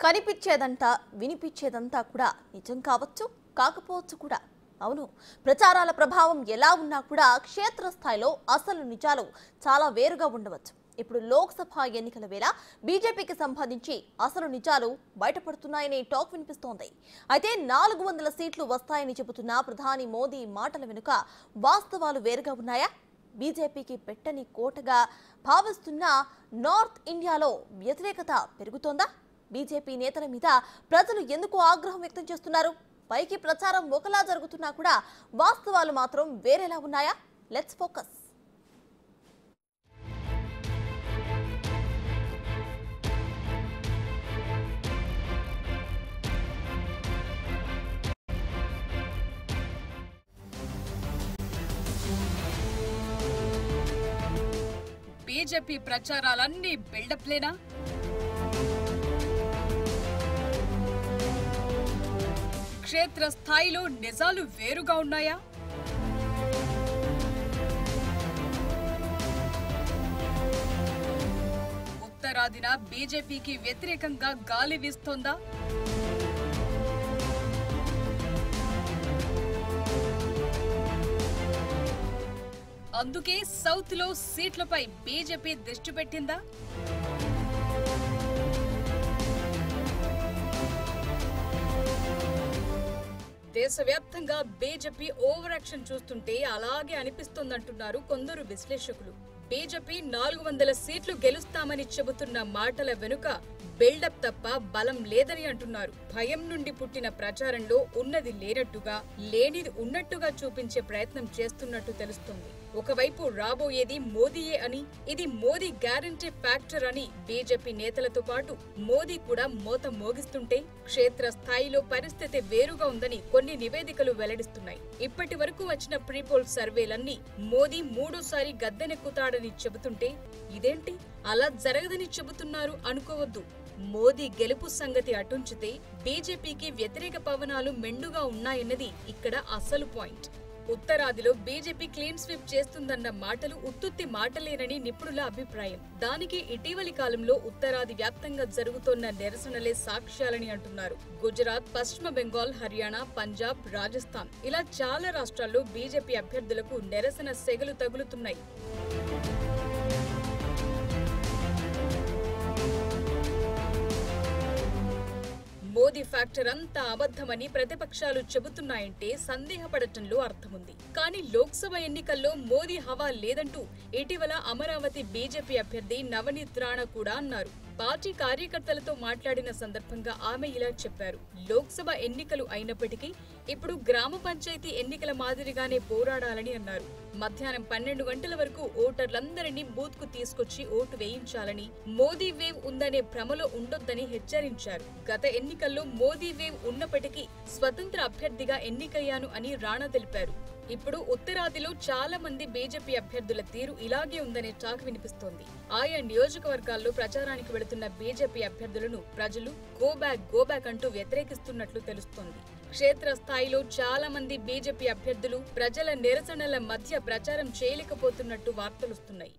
కనిపించేదంతా వినిపించేదంతా కూడా నిజం కావచ్చు కాకపోవచ్చు కూడా. అవును, ప్రచారాల ప్రభావం ఎలా ఉన్నా కూడా క్షేత్రస్థాయిలో అసలు నిజాలు చాలా వేరుగా ఉండవచ్చు. ఇప్పుడు లోక్సభ ఎన్నికల వేళ బీజేపీకి సంబంధించి అసలు నిజాలు బయటపడుతున్నాయనే టాక్ వినిపిస్తోంది. అయితే 400 సీట్లు వస్తాయని చెబుతున్న ప్రధాని మోదీ మాటల వెనుక వాస్తవాలు వేరుగా ఉన్నాయా? బీజేపీకి పెట్టని కోటగా భావిస్తున్న నార్త్ ఇండియాలో వ్యతిరేకత పెరుగుతోందా? బీజేపీ నేతల మీద ప్రజలు ఎందుకు ఆగ్రహం వ్యక్తం చేస్తున్నారు? పైకి ప్రచారం ఒకలా జరుగుతున్నా కూడా వాస్తవాలు మాత్రం వేరేలా ఉన్నాయా? Let's focus. బీజేపీ ప్రచారాలన్నీ బిల్డప్లేనా? క్షేత్ర స్థాయిలో నిజాలు వేరుగా ఉన్నాయా? ఉత్తరాదిన బీజేపీకి వ్యతిరేకంగా గాలి వీస్తోందా? అందుకే సౌత్ లో సీట్లపై బీజేపీ దృష్టి పెట్టిందా? దేశవ్యాప్తంగా బీజేపీ ఓవర్ యాక్షన్ చూస్తుంటే అలాగే అనిపిస్తోందంటున్నారు కొందరు విశ్లేషకులు. బీజేపీ 400 సీట్లు గెలుస్తామని చెబుతున్న మాటల వెనుక బిల్డప్ తప్ప బలం లేదని అంటున్నారు. భయం నుండి పుట్టిన ప్రచారంలో ఉన్నది లేనట్టుగా, లేనిది ఉన్నట్టుగా చూపించే ప్రయత్నం చేస్తున్నట్టు తెలుస్తోంది. ఒకవైపు రాబోయేది మోదీయే అని, ఇది మోదీ గ్యారంటీ ఫ్యాక్టర్ అని బీజేపీ నేతలతో పాటు మోదీ కూడా మోత మోగిస్తుంటే, క్షేత్ర స్థాయిలో పరిస్థితి వేరుగా ఉందని కొన్ని నివేదికలు వెల్లడిస్తున్నాయి. ఇప్పటి వరకు వచ్చిన ప్రీపోల్ సర్వేలన్నీ మోదీ మూడోసారి గద్దెనెక్కుతాడని చెబుతుంటే, ఇదేంటి అలా జరగదని చెబుతున్నారు అనుకోవద్దు. మోదీ గెలుపు సంగతి అటుంచితే బీజేపీకి వ్యతిరేక పవనాలు మెండుగా ఉన్నాయన్నది ఇక్కడ అసలు పాయింట్. ఉత్తరాదిలో బీజేపీ క్లీన్ స్వీప్ చేస్తుందన్న మాటలు ఉత్తుత్తి మాటలేనని నిపుణుల అభిప్రాయం. దానికి ఇటీవలి కాలంలో ఉత్తరాది వ్యాప్తంగా జరుగుతోన్న నిరసనలే సాక్ష్యాలని అంటున్నారు. గుజరాత్, పశ్చిమ బెంగాల్, హర్యానా, పంజాబ్, రాజస్థాన్ ఇలా చాలా రాష్ట్రాల్లో బీజేపీ అభ్యర్థులకు నిరసన సెగలు తగులుతున్నాయి. మోదీ ఫ్యాక్టర్ అంతా అబద్ధమని ప్రతిపక్షాలు చెబుతున్నాయంటే సందేహపడటంలో అర్థముంది. కానీ లోక్సభ ఎన్నికల్లో మోదీ హవా లేదంటూ ఇటీవల అమరావతి బీజేపీ అభ్యర్థి నవనీత్ రాణా కూడా అన్నారు. పార్టీ కార్యకర్తలతో మాట్లాడిన సందర్భంగా ఆమె ఇలా చెప్పారు. లోక్సభ ఎన్నికలు అయినప్పటికీ ఇప్పుడు గ్రామ పంచాయతీ ఎన్నికల మాదిరిగానే పోరాడాలని అన్నారు. మధ్యాహ్నం 12 గంటల వరకు ఓటర్లందరినీ బూత్ కు తీసుకొచ్చి ఓటు వేయించాలని, మోదీ వేవ్ ఉందనే భ్రమలో ఉండొద్దని హెచ్చరించారు. గత ఎన్నికల్లో మోదీ వేవ్ ఉన్నప్పటికీ స్వతంత్ర అభ్యర్థిగా ఎన్నికయ్యాను అని రాణా తెలిపారు. ఇప్పుడు ఉత్తరాదిలో చాలా మంది బీజేపీ అభ్యర్థుల తీరు ఇలాగే ఉందనే టాక్ వినిపిస్తోంది. ఆయా నియోజకవర్గాల్లో ప్రచారానికి వెళుతున్న బీజేపీ అభ్యర్థులను ప్రజలు గో బ్యాక్ అంటూ వ్యతిరేకిస్తున్నట్లు తెలుస్తోంది. క్షేత్ర స్థాయిలో చాలా మంది బీజేపీ అభ్యర్థులు ప్రజల నిరసనల మధ్య ప్రచారం చేయలేకపోతున్నట్టు వార్తలొస్తున్నాయి.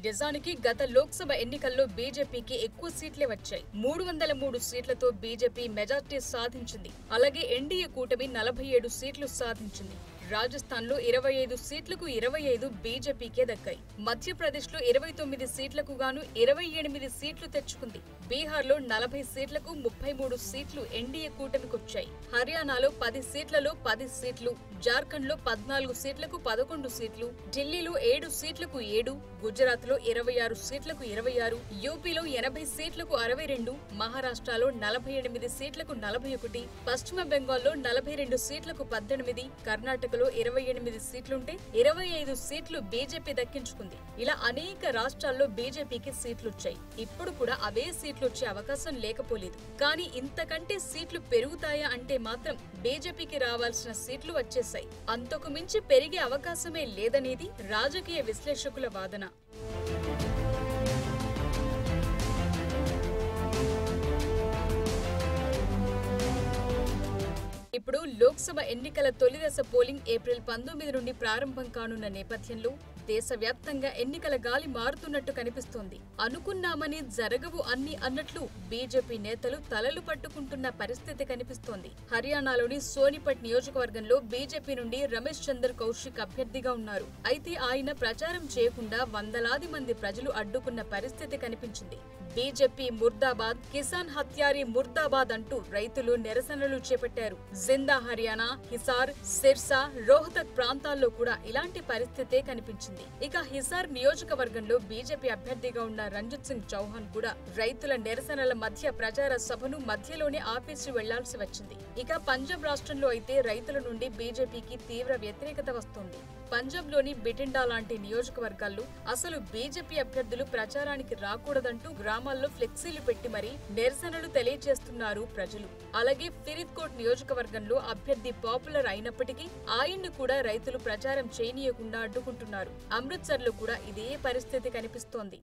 నిజానికి గత లోక్సభ ఎన్నికల్లో బీజేపీకి ఎక్కువ సీట్లే వచ్చాయి. 303 సీట్లతో బీజేపీ మెజార్టీ సాధించింది. అలాగే ఎన్డీఏ కూటమి 47 సీట్లు సాధించింది. రాజస్థాన్ లో 25 సీట్లకు 25 బీజేపీకే దక్కాయి. మధ్యప్రదేశ్ లో 29 సీట్లకు గాను 28 సీట్లు తెచ్చుకుంది. బీహార్ లో 40 సీట్లకు 33 సీట్లు ఎన్డీఏ కూటమికొచ్చాయి. హర్యానాలో 10 సీట్లలో 10 సీట్లు, జార్ఖండ్ లో 14 సీట్లకు 11 సీట్లు, ఢిల్లీలో 7 సీట్లకు 7, గుజరాత్ లో 26 సీట్లకు 26, యూపీలో 80 సీట్లకు 62, మహారాష్ట్రలో 48 సీట్లకు 41, పశ్చిమ బెంగాల్లో 42 సీట్లకు 18, కర్ణాటక 28 సీట్లుంటే 25 సీట్లు బీజేపీ దక్కించుకుంది. ఇలా అనేక రాష్ట్రాల్లో బీజేపీకి సీట్లొచ్చాయి. ఇప్పుడు కూడా అవే సీట్లు వచ్చే అవకాశం లేకపోలేదు. కానీ ఇంతకంటే సీట్లు పెరుగుతాయా అంటే మాత్రం బీజేపీకి రావాల్సిన సీట్లు వచ్చేశాయి. అంతకు మించి పెరిగే అవకాశమే లేదనేది రాజకీయ విశ్లేషకుల వాదన. ఇప్పుడు లోక్సభ ఎన్నికల తొలి దశ పోలింగ్ ఏప్రిల్ 19 నుండి ప్రారంభం కానున్న నేపథ్యంలో దేశవ్యాప్తంగా ఎన్నికల గాలి మారుతున్నట్టు కనిపిస్తోంది. అనుకున్నామని జరగవు అన్ని అన్నట్లు బీజేపీ నేతలు తలలు పట్టుకుంటున్న పరిస్థితి కనిపిస్తోంది. హర్యానాలోని సోనిపట్ నియోజకవర్గంలో బీజేపీ నుండి రమేష్ చంద్ర కౌశిక్ అభ్యర్థిగా ఉన్నారు. అయితే ఆయన ప్రచారం చేయకుండా వందలాది మంది ప్రజలు అడ్డుకున్న పరిస్థితి కనిపించింది. బీజేపీ ముర్దాబాద్, కిసాన్ హత్యారీ ముర్దాబాద్ అంటూ రైతులు నిరసనలు చేపట్టారు. జిందా హర్యానా, హిసార్, సిర్సా, రోహ్తక్ ప్రాంతాల్లో కూడా ఇలాంటి పరిస్థితే కనిపించింది. ఇక హిసార్ నియోజకవర్గంలో బీజేపీ అభ్యర్థిగా ఉన్న రంజిత్ సింగ్ చౌహాన్ కూడా రైతుల నిరసనల మధ్య ప్రచార సభను మధ్యలోనే ఆపేసి వెళ్లాల్సి వచ్చింది. ఇక పంజాబ్ రాష్ట్రంలో అయితే రైతుల నుండి బీజేపీకి తీవ్ర వ్యతిరేకత వస్తోంది. పంజాబ్లోని బిటిండా లాంటి నియోజకవర్గాల్లో అసలు బీజేపీ అభ్యర్థులు ప్రచారానికి రాకూడదంటూ గ్రామాల్లో ఫ్లెక్సీలు పెట్టి మరీ నిరసనలు తెలియజేస్తున్నారు ప్రజలు. అలాగే ఫరీద్కోట్ నియోజకవర్గంలో అభ్యర్థి పాపులర్ అయినప్పటికీ ఆయన్ను కూడా రైతులు ప్రచారం చేయనీయకుండా అడ్డుకుంటున్నారు. అమృత్సర్లో కూడా ఇదే పరిస్థితి కనిపిస్తోంది.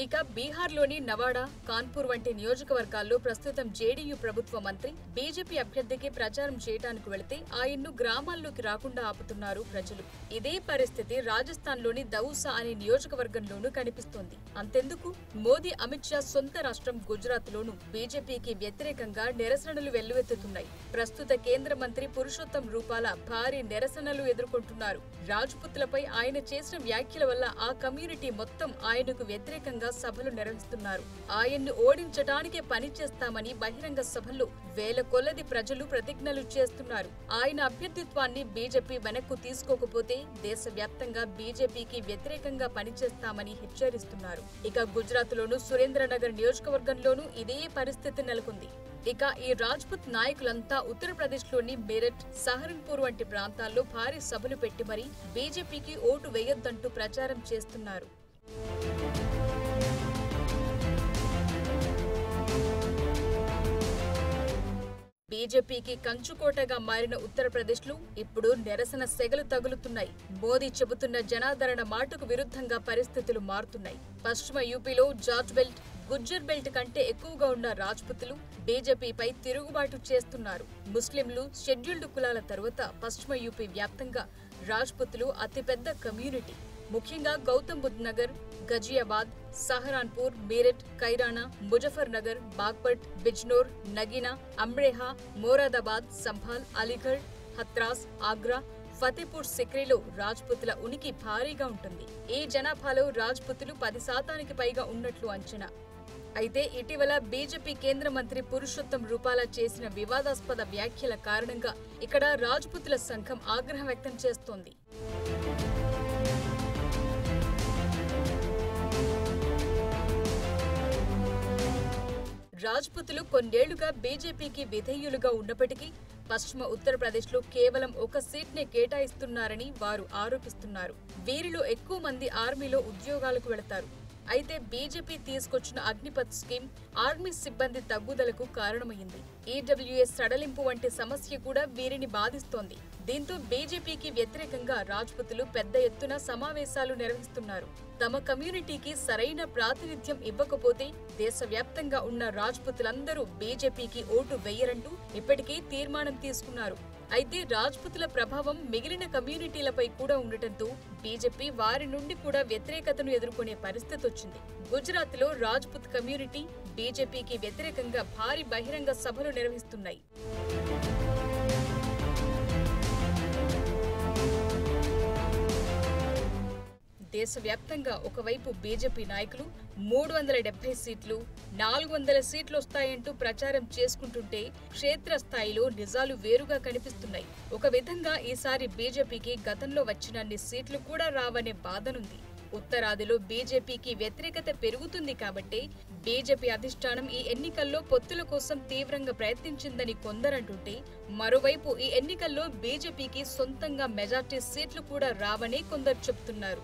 ఇక బీహార్లోని నవాడా, కాన్పూర్ వంటి నియోజకవర్గాల్లో ప్రస్తుతం జేడీయూ ప్రభుత్వ మంత్రి బీజేపీ అభ్యర్థికి ప్రచారం చేయడానికి వెళితే ఆయన్ను గ్రామాల్లోకి రాకుండా ఆపుతున్నారు ప్రజలు. ఇదే పరిస్థితి రాజస్థాన్లోని దౌసా అనే నియోజకవర్గంలోనూ కనిపిస్తోంది. అంతెందుకు, మోదీ, అమిత్ షా సొంత రాష్ట్రం గుజరాత్లోనూ బీజేపీకి వ్యతిరేకంగా నిరసనలు వెల్లువెత్తుతున్నాయి. ప్రస్తుత కేంద్ర మంత్రి పురుషోత్తం రూపాల భారీ నిరసనలు ఎదుర్కొంటున్నారు. రాజ్పుత్లపై ఆయన చేసిన వ్యాఖ్యల వల్ల ఆ కమ్యూనిటీ మొత్తం ఆయనకు వ్యతిరేకంగా సభలు నిర్వహిస్తున్నారు. ఆయన్ను ఓడించడానికే పనిచేస్తామని బహిరంగ సభల్లో వేల కొలది ప్రజలు ప్రతిజ్ఞలు చేస్తున్నారు. ఆయన అభ్యర్థిత్వాన్ని బీజేపీ వెనక్కు తీసుకోకపోతే దేశవ్యాప్తంగా బీజేపీకి వ్యతిరేకంగా పనిచేస్తామని హెచ్చరిస్తున్నారు. ఇక గుజరాత్లోనూ సురేంద్రనగర్ నియోజకవర్గంలోనూ ఇదే పరిస్థితి నెలకొంది. ఇక ఈ రాజ్పుత్ నాయకులంతా ఉత్తరప్రదేశ్లోని మీరట్, సహరన్పూర్ వంటి ప్రాంతాల్లో భారీ సభలు పెట్టి మరీ బీజేపీకి ఓటు వేయొద్దంటూ ప్రచారం చేస్తున్నారు. బీజేపీకి కంచుకోటగా మారిన ఉత్తరప్రదేశ్లో ఇప్పుడు నిరసన సెగలు తగులుతున్నాయి. మోదీ చెబుతున్న జనాదరణ మాటకు విరుద్ధంగా పరిస్థితులు మారుతున్నాయి. పశ్చిమ యూపీలో జార్జ్ బెల్ట్, గుజ్జర్ బెల్ట్ కంటే ఎక్కువగా ఉన్న రాజ్పుతులు బీజేపీపై తిరుగుబాటు చేస్తున్నారు. ముస్లింలు, షెడ్యూల్డ్ కులాల తరువాత పశ్చిమ యూపీ వ్యాప్తంగా రాజ్పుతులు అతిపెద్ద కమ్యూనిటీ. ముఖ్యంగా గౌతమ్ బుద్ధ్ నగర్, గజియాబాద్, సహరాన్పూర్, మీరట్, కైరానా, ముజఫర్ నగర్, బాగ్పట్, బిజ్నోర్, నగీనా, అమ్రేహా, మోరాదాబాద్, సంభాల్, అలీగఢ్, హత్రాస్, ఆగ్రా, ఫతేపూర్ సిక్రీలో రాజ్పుతుల ఉనికి భారీగా ఉంటుంది. ఈ జనాభాలో రాజ్పుతులు 10% పైగా ఉన్నట్లు అంచనా. అయితే ఇటీవల బీజేపీ కేంద్ర మంత్రి పురుషోత్తం రూపాల చేసిన వివాదాస్పద వ్యాఖ్యల కారణంగా ఇక్కడ రాజ్పుతుల సంఘం ఆగ్రహం వ్యక్తం చేస్తోంది. రాజ్పుతులు కొన్నేళ్లుగా బీజేపీకి విధేయులుగా ఉన్నప్పటికీ పశ్చిమ ఉత్తరప్రదేశ్లో కేవలం ఒక సీట్నే కేటాయిస్తున్నారని వారు ఆరోపిస్తున్నారు. వీరిలో ఎక్కువ మంది ఆర్మీలో ఉద్యోగాలకు వెళతారు. అయితే బీజేపీ తీసుకొచ్చిన అగ్నిపథ్ స్కీమ్ ఆర్మీ సిబ్బంది తగ్గుదలకు కారణమైంది. ఈడబ్ల్యూఎస్ సడలింపు వంటి సమస్య కూడా వీరిని బాధిస్తోంది. దీంతో బీజేపీకి వ్యతిరేకంగా రాజ్పుతులు పెద్ద ఎత్తున సమావేశాలు నిర్వహిస్తున్నారు. తమ కమ్యూనిటీకి సరైన ప్రాతినిధ్యం ఇవ్వకపోతే దేశవ్యాప్తంగా ఉన్న రాజ్పుతులందరూ బీజేపీకి ఓటు వెయ్యరంటూ ఇప్పటికే తీర్మానం తీసుకున్నారు. అయితే రాజ్పుతుల ప్రభావం మిగిలిన కమ్యూనిటీలపై కూడా ఉండటంతో బీజేపీ వారి నుండి కూడా వ్యతిరేకతను ఎదుర్కొనే పరిస్థితి వచ్చింది. గుజరాత్లో రాజ్పుత్ కమ్యూనిటీ బీజేపీకి వ్యతిరేకంగా భారీ బహిరంగ సభలు నిర్వహిస్తున్నాయి. దేశవ్యాప్తంగా ఒకవైపు బీజేపీ నాయకులు 370 సీట్లు, 400 సీట్లు వస్తాయంటూ ప్రచారం చేసుకుంటుంటే క్షేత్రస్థాయిలో నిజాలు వేరుగా కనిపిస్తున్నాయి. ఒక విధంగా ఈసారి బీజేపీకి గతంలో వచ్చినన్ని సీట్లు కూడా రావనే బాధనుంది. ఉత్తరాదిలో బీజేపీకి వ్యతిరేకత పెరుగుతుంది కాబట్టి బీజేపీ అధిష్టానం ఈ ఎన్నికల్లో పొత్తుల కోసం తీవ్రంగా ప్రయత్నించిందని కొందరంటుంటే, మరోవైపు ఈ ఎన్నికల్లో బీజేపీకి సొంతంగా మెజార్టీ సీట్లు కూడా రావని కొందరు చెబుతున్నారు.